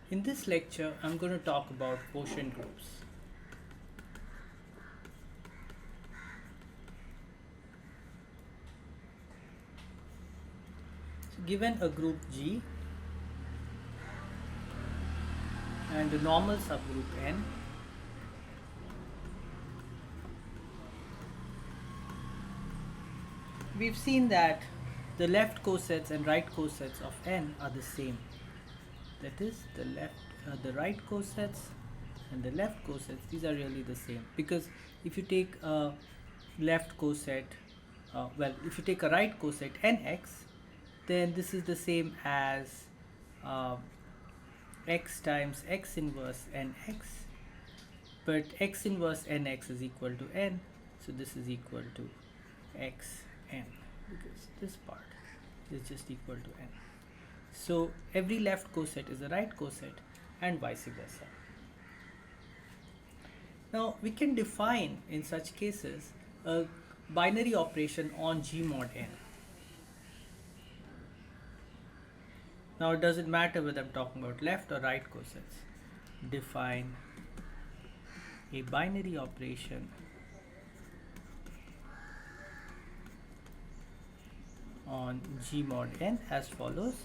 In this lecture, I'm going to talk about quotient groups. So given a group G and a normal subgroup N, we've seen that the left cosets and right cosets of N are the same. That is, the right cosets and the left cosets, these are really the same, because if you take a left coset, if you take a right coset nx, then this is the same as x times x inverse nx, but x inverse nx is equal to n, so this is equal to xn, because this part is just equal to n. So every left coset is a right coset and vice versa. Now we can define in such cases a binary operation on G mod n. Now it doesn't matter whether I'm talking about left or right cosets. Define a binary operation on G mod n as follows.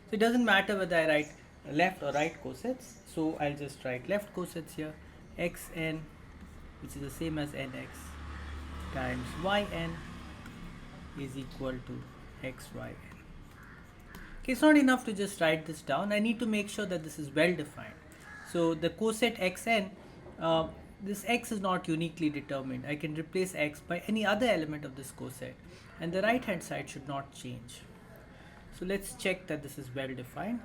So it doesn't matter whether I write left or right cosets, so I'll just write left cosets here. Xn, which is the same as nx, times yn is equal to xyn. Okay, it's not enough to just write this down. I need to make sure that this is well defined. So the coset xn, this x is not uniquely determined. I can replace x by any other element of this coset, and the right hand side should not change. So let's check that this is well defined.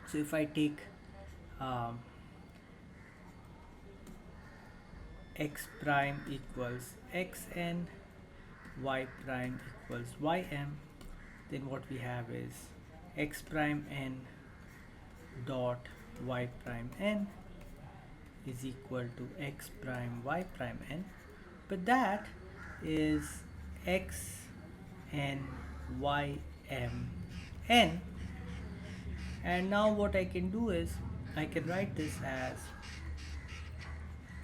So if I take x prime equals xn, y prime equals ym, then what we have is x prime n dot y prime n is equal to x prime y prime n, but that is x n y m n. And now what I can do is I can write this as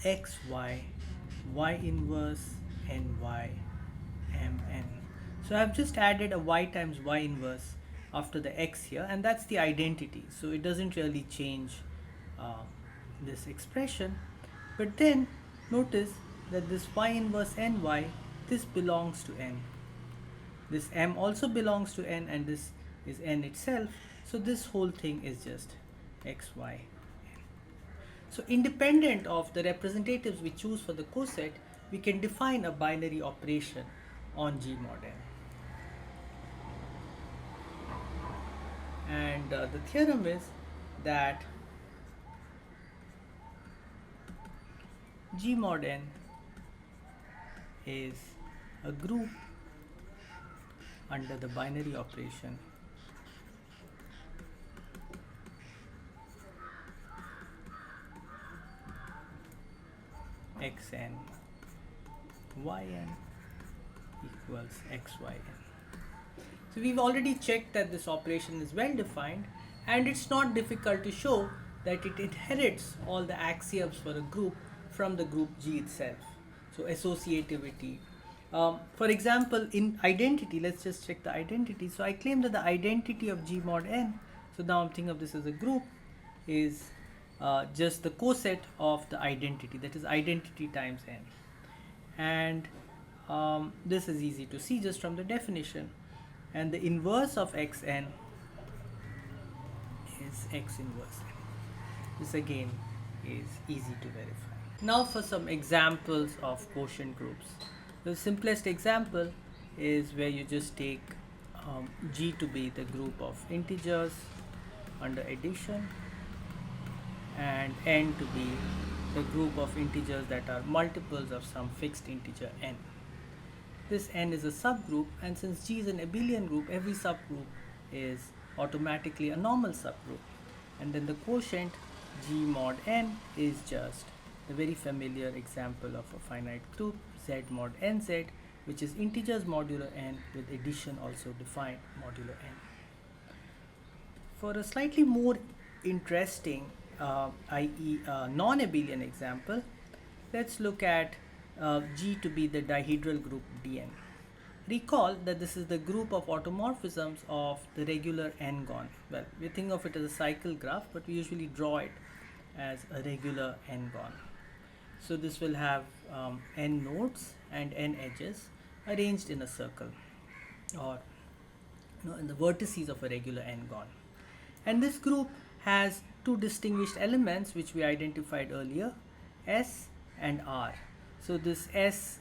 x y y inverse n y m n. So I've just added a y times y inverse after the x here, and that's the identity, so it doesn't really change this expression. But then notice that this y inverse ny, this belongs to n, this m also belongs to n, and this is n itself, so this whole thing is just xy n. So independent of the representatives we choose for the coset, we can define a binary operation on G mod n. And the theorem is that G mod n is a group under the binary operation xn yn equals xyn. So we've already checked that this operation is well defined, and it's not difficult to show that it inherits all the axioms for a group from the group G itself. So associativity. For example, in identity, let's just check the identity. So I claim that the identity of G mod n, so now I'm thinking of this as a group, is just the coset of the identity, that is identity times n. And this is easy to see just from the definition. And the inverse of xn is x inverse n. This again is easy to verify. Now for some examples of quotient groups. The simplest example is where you just take G to be the group of integers under addition, and n to be the group of integers that are multiples of some fixed integer n. This n is a subgroup, and since G is an abelian group, every subgroup is automatically a normal subgroup. And then the quotient G mod n is just the very familiar example of a finite group Z mod nz, which is integers modulo n with addition also defined modulo n. For a slightly more interesting, i.e. non-abelian example, let's look at G to be the dihedral group Dn. Recall that this is the group of automorphisms of the regular n-gon. Well, we think of it as a cycle graph, but we usually draw it as a regular n-gon. So this will have n nodes and n edges arranged in a circle, or in the vertices of a regular n-gon. And this group has two distinguished elements which we identified earlier, S and R. So this S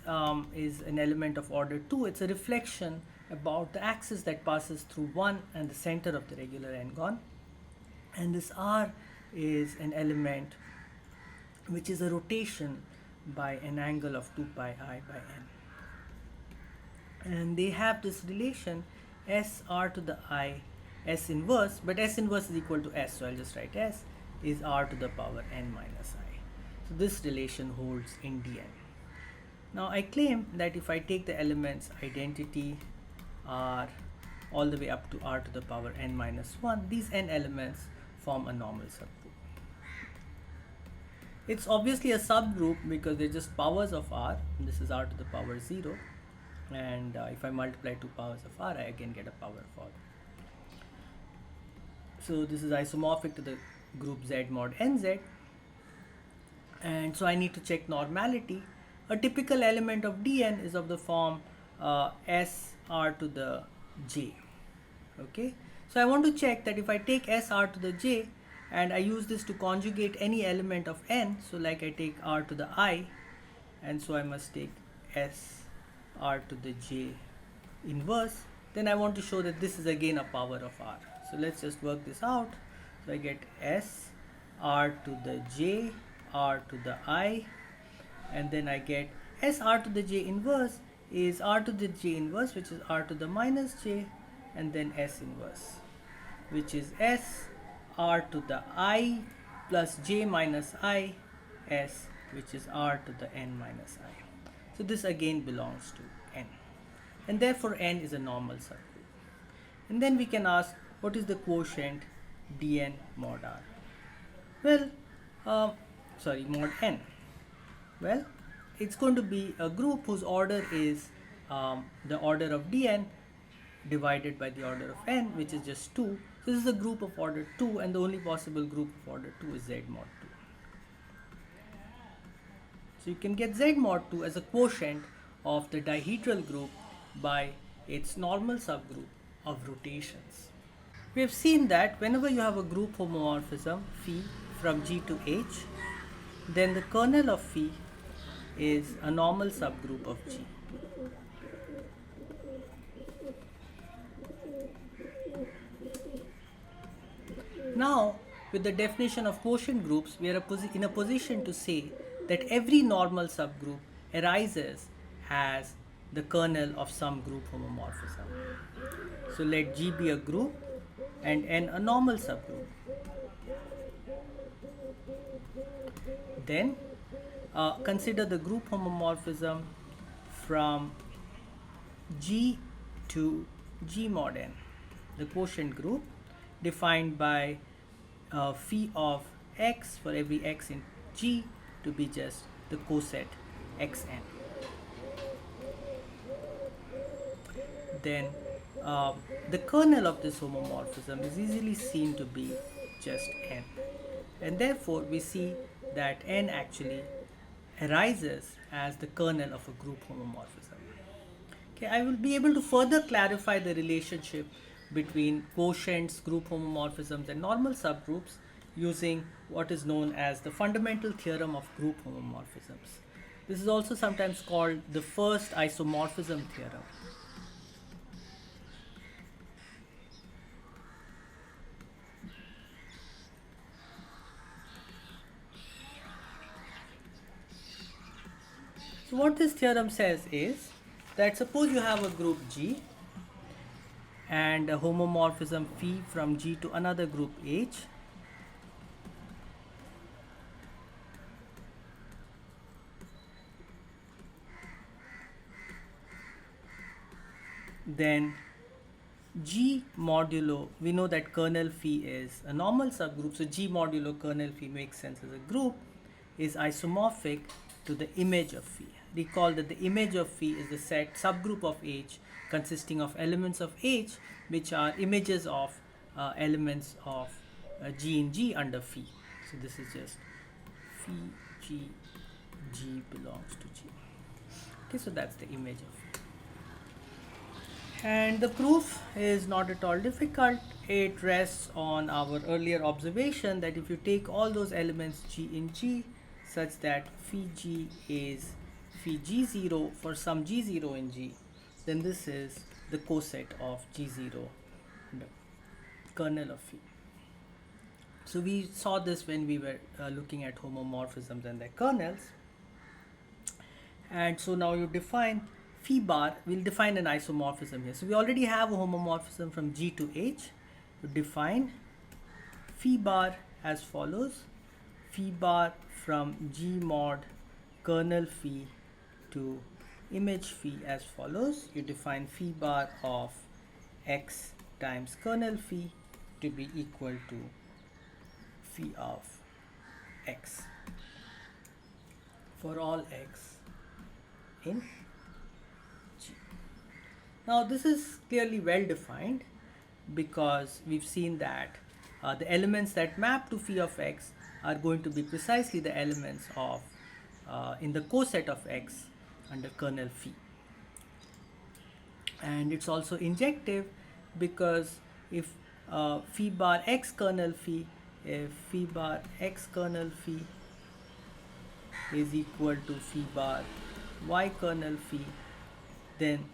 is an element of order 2. It's a reflection about the axis that passes through 1 and the center of the regular n-gon. And this R is an element which is a rotation by an angle of 2 pi I by n. And they have this relation S R to the I S inverse, but S inverse is equal to S, so I'll just write S is R to the power n minus I. So this relation holds in Dn. Now I claim that if I take the elements identity R all the way up to R to the power n minus 1, these n elements form a normal subgroup. It's obviously a subgroup because they're just powers of R. This is R to the power 0, and if I multiply two powers of R, I again get a power of R. So this is isomorphic to the group Z mod nz, and so I need to check normality. A typical element of Dn is of the form S R to the J. Okay, so I want to check that if I take S R to the J and I use this to conjugate any element of n, so like I take R to the I, and so I must take S R to the J inverse, then I want to show that this is again a power of R. So let's just work this out. So I get S R to the J R to the I, and then I get S R to the J inverse is R to the J inverse, which is R to the minus J, and then S inverse, which is S R to the I plus J minus I S, which is R to the n minus I. So this again belongs to n, and therefore n is a normal subgroup. And then we can ask, what is the quotient Dn mod R? Well, mod n. Well, it's going to be a group whose order is the order of Dn divided by the order of n, which is just 2. So this is a group of order 2, and the only possible group of order 2 is Z mod 2. So you can get Z mod 2 as a quotient of the dihedral group by its normal subgroup of rotations. We have seen that whenever you have a group homomorphism phi from G to H, then the kernel of phi is a normal subgroup of G. Now, with the definition of quotient groups, we are in a position to say that every normal subgroup arises as the kernel of some group homomorphism. So let G be a group and N a normal subgroup. Then consider the group homomorphism from G to G mod N, the quotient group defined by phi of x for every x in G to be just the coset xn. Then the kernel of this homomorphism is easily seen to be just n, and therefore we see that n actually arises as the kernel of a group homomorphism. Okay, I will be able to further clarify the relationship between quotients, group homomorphisms, and normal subgroups using what is known as the fundamental theorem of group homomorphisms. This is also sometimes called the first isomorphism theorem. So what this theorem says is that suppose you have a group G and a homomorphism phi from G to another group H, then G modulo, we know that kernel phi is a normal subgroup, so G modulo kernel phi makes sense as a group, is isomorphic to the image of phi. Recall that the image of phi is the set subgroup of H consisting of elements of H which are images of elements of G in G under phi. So this is just phi G, G belongs to G. Okay, so that's the image of phi. And the proof is not at all difficult. It rests on our earlier observation that if you take all those elements G in G such that phi G is phi G0 for some G0 in G, then this is the coset of G0, the kernel of phi. So we saw this when we were looking at homomorphisms and their kernels. And so now you define phi bar, we'll define an isomorphism here. So we already have a homomorphism from G to H. You define phi bar as follows: phi bar from G mod kernel phi to image phi as follows. You define phi bar of x times kernel phi to be equal to phi of x for all x in G. Now this is clearly well defined because we've seen that the elements that map to phi of x are going to be precisely the elements of in the coset of x under kernel phi. And it's also injective because if phi bar x kernel phi, if phi bar x kernel phi is equal to phi bar y kernel phi, then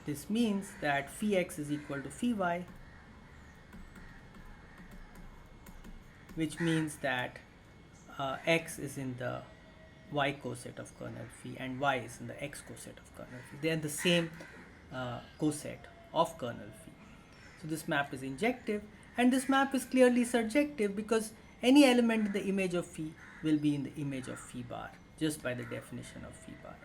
this means that phi x is equal to phi y, which means that x is in the y coset of kernel phi and y is in the x coset of kernel phi. They are the same coset of kernel phi. So this map is injective, and this map is clearly surjective because any element in the image of phi will be in the image of phi bar just by the definition of phi bar.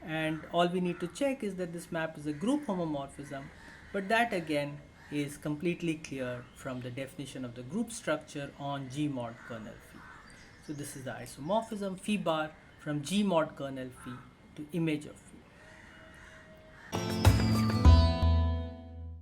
And all we need to check is that this map is a group homomorphism, but that again is completely clear from the definition of the group structure on G mod kernel phi. So this is the isomorphism phi bar from G mod kernel phi to image of phi.